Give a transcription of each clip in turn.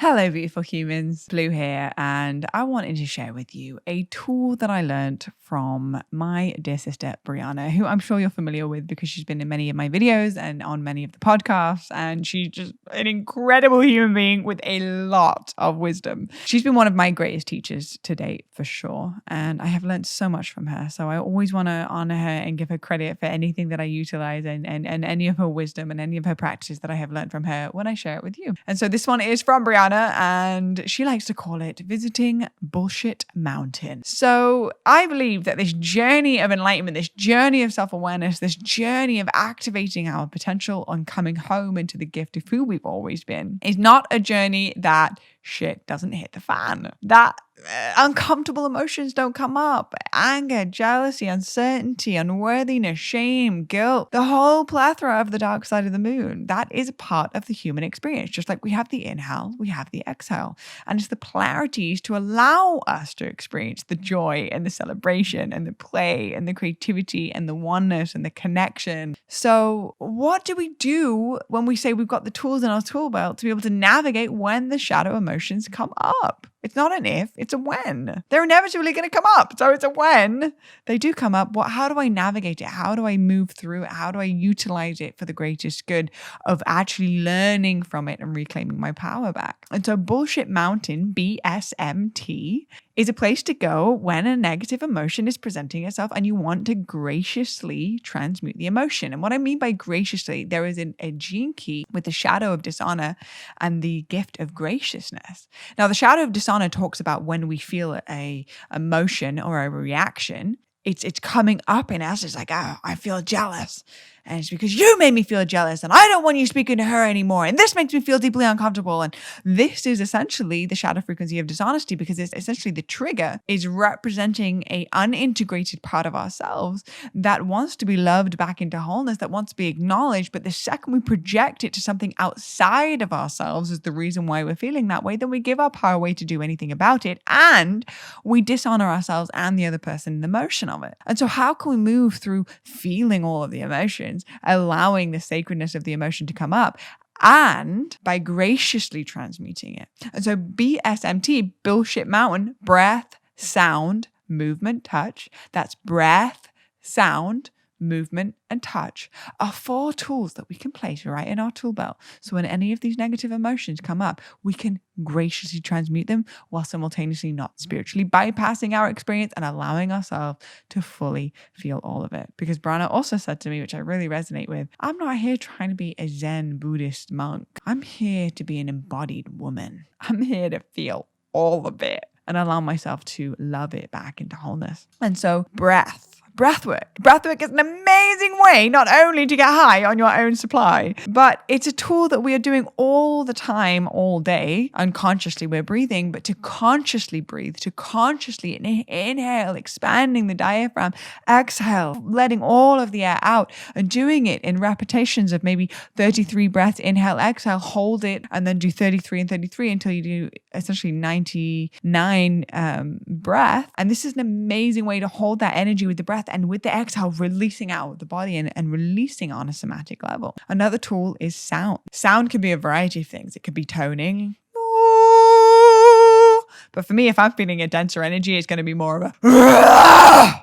Hello, beautiful humans. Blue here, and I wanted to share with you a tool that I learned from my dear sister, Briana, who I'm sure you're familiar with because she's been in many of my videos and on many of the podcasts, and she's just an incredible human being with a lot of wisdom. She's been one of my greatest teachers to date, for sure, and I have learned so much from her, so I always want to honor her and give her credit for anything that I utilize and any of her wisdom and any of her practices that I have learned from her when I share it with you. And so this one is from Briana, and she likes to call it Visiting Bullshit Mountain. So I believe that this journey of enlightenment, this journey of self-awareness, this journey of activating our potential and coming home into the gift of who we've always been is not a journey that shit doesn't hit the fan, that uncomfortable emotions don't come up. Anger, jealousy, uncertainty, unworthiness, shame, guilt, the whole plethora of the dark side of the moon. That is a part of the human experience. Just like we have the inhale, we have the exhale. And it's the polarities to allow us to experience the joy and the celebration and the play and the creativity and the oneness and the connection. So what do we do when we say we've got the tools in our tool belt to be able to navigate when the shadow emotions come up? It's not an if, it's a when. They're inevitably going to come up. So it's a when they do come up. How do I navigate it? How do I move through it? How do I utilize it for the greatest good of actually learning from it and reclaiming my power back? And so Bullshit Mountain, BSMT, is a place to go when a negative emotion is presenting itself and you want to graciously transmute the emotion. And what I mean by graciously, there is a gene key with the Shadow of Dishonor and the gift of graciousness. Now, the Shadow of Dishonor talks about when we feel a emotion or a reaction, it's coming up in us. It's like, oh, I feel jealous. And it's because you made me feel jealous and I don't want you speaking to her anymore. And this makes me feel deeply uncomfortable. And this is essentially the shadow frequency of dishonesty because it's essentially the trigger is representing a unintegrated part of ourselves that wants to be loved back into wholeness, that wants to be acknowledged. But the second we project it to something outside of ourselves as the reason why we're feeling that way, then we give our power away to do anything about it. And we dishonor ourselves and the other person in the motion of it. And so how can we move through feeling all of the emotions, allowing the sacredness of the emotion to come up, and by graciously transmuting it? And so BSMT, Bullshit Mountain, breath, sound, movement, touch. That's breath, sound, movement, and touch are 4 tools that we can place right in our tool belt. So when any of these negative emotions come up, we can graciously transmute them while simultaneously not spiritually bypassing our experience and allowing ourselves to fully feel all of it. Because Briana also said to me, which I really resonate with, I'm not here trying to be a Zen Buddhist monk. I'm here to be an embodied woman. I'm here to feel all of it and allow myself to love it back into wholeness. And so breathwork is an amazing way not only to get high on your own supply, but it's a tool that we are doing all the time, all day. Unconsciously we're breathing, but to consciously breathe, to consciously inhale, expanding the diaphragm, exhale, letting all of the air out and doing it in repetitions of maybe 33 breaths, inhale, exhale, hold it, and then do 33 and 33 until you do essentially 99 breath. And this is an amazing way to hold that energy with the breath and with the exhale, releasing out of the body and releasing on a somatic level. Another tool is sound. Sound can be a variety of things. It could be toning. But for me, if I'm feeling a denser energy, it's going to be more of a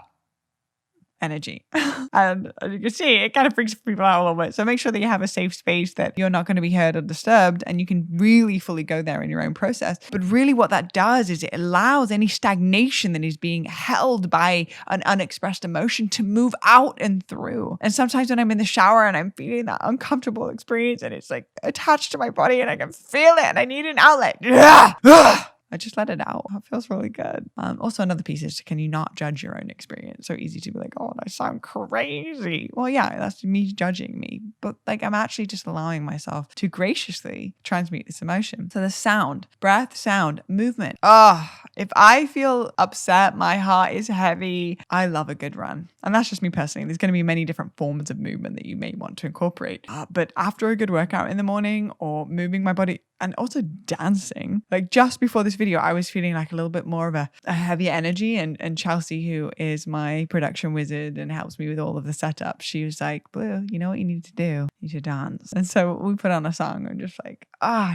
energy. And as you can see, it kind of freaks people out a little bit. So make sure that you have a safe space that you're not going to be heard or disturbed, and you can really fully go there in your own process. But really what that does is it allows any stagnation that is being held by an unexpressed emotion to move out and through. And sometimes when I'm in the shower and I'm feeling that uncomfortable experience and it's like attached to my body and I can feel it and I need an outlet. I just let it out. It feels really good. Also, another piece is, can you not judge your own experience? So easy to be like, oh, I sound crazy. Well, yeah, that's me judging me. But like, I'm actually just allowing myself to graciously transmute this emotion. So the sound, breath, sound, movement. If I feel upset, my heart is heavy, I love a good run. And that's just me personally. There's going to be many different forms of movement that you may want to incorporate. But after a good workout in the morning or moving my body and also dancing. Like just before this video, I was feeling like a little bit more of a heavy energy. And Chelsea, who is my production wizard and helps me with all of the setup, she was like, Blue, you know what you need to do? You should dance. And so we put on a song and just like,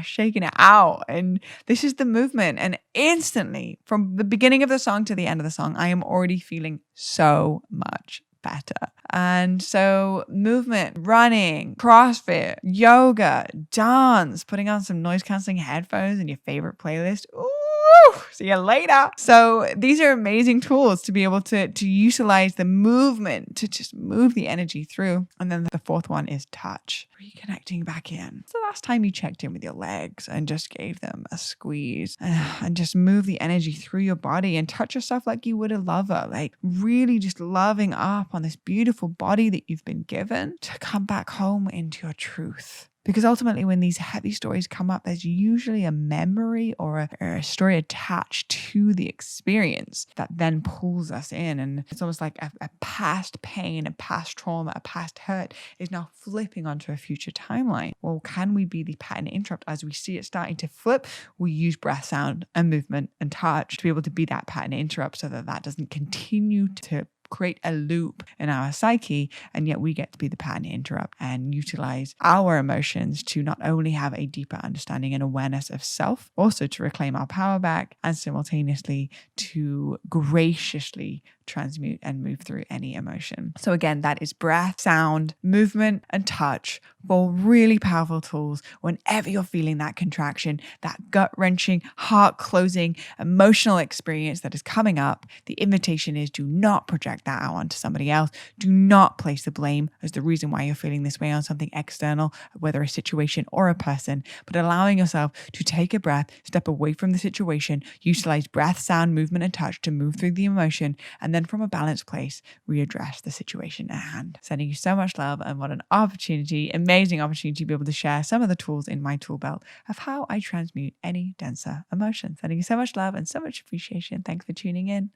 shaking it out. And this is the movement. And instantly, from the beginning of the song to the end of the song, I am already feeling so much better. And so movement, running, CrossFit, yoga, dance, putting on some noise cancelling headphones and your favorite playlist. Ooh, see you later. So these are amazing tools to be able to utilize the movement to just move the energy through. And then the fourth one is touch, reconnecting back in. It's the last time you checked in with your legs and just gave them a squeeze and just move the energy through your body and touch yourself like you would a lover, like really just loving up on this beautiful body that you've been given to come back home into your truth. Because ultimately, when these heavy stories come up, there's usually a memory or a story attached to the experience that then pulls us in. And it's almost like a past pain, a past trauma, a past hurt is now flipping onto a future timeline. Well, can we be the pattern interrupt as we see it starting to flip? We use breath, sound, and movement and touch to be able to be that pattern interrupt so that doesn't continue to create a loop in our psyche, and yet we get to be the pattern interrupt and utilize our emotions to not only have a deeper understanding and awareness of self, also to reclaim our power back and simultaneously to graciously transmute and move through any emotion. So again, that is breath, sound, movement, and touch, 4 really powerful tools whenever you're feeling that contraction, that gut-wrenching, heart-closing, emotional experience that is coming up. The invitation is do not project that out onto somebody else. Do not place the blame as the reason why you're feeling this way on something external, whether a situation or a person, but allowing yourself to take a breath, step away from the situation, utilize breath, sound, movement, and touch to move through the emotion, and then from a balanced place, readdress the situation at hand. Sending you so much love, and what an opportunity, amazing opportunity to be able to share some of the tools in my tool belt of how I transmute any denser emotion. Sending you so much love and so much appreciation. Thanks for tuning in.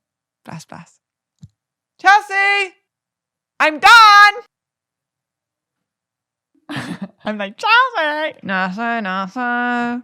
Bless, bless. Chelsea, I'm done. I'm like, Chelsea. No.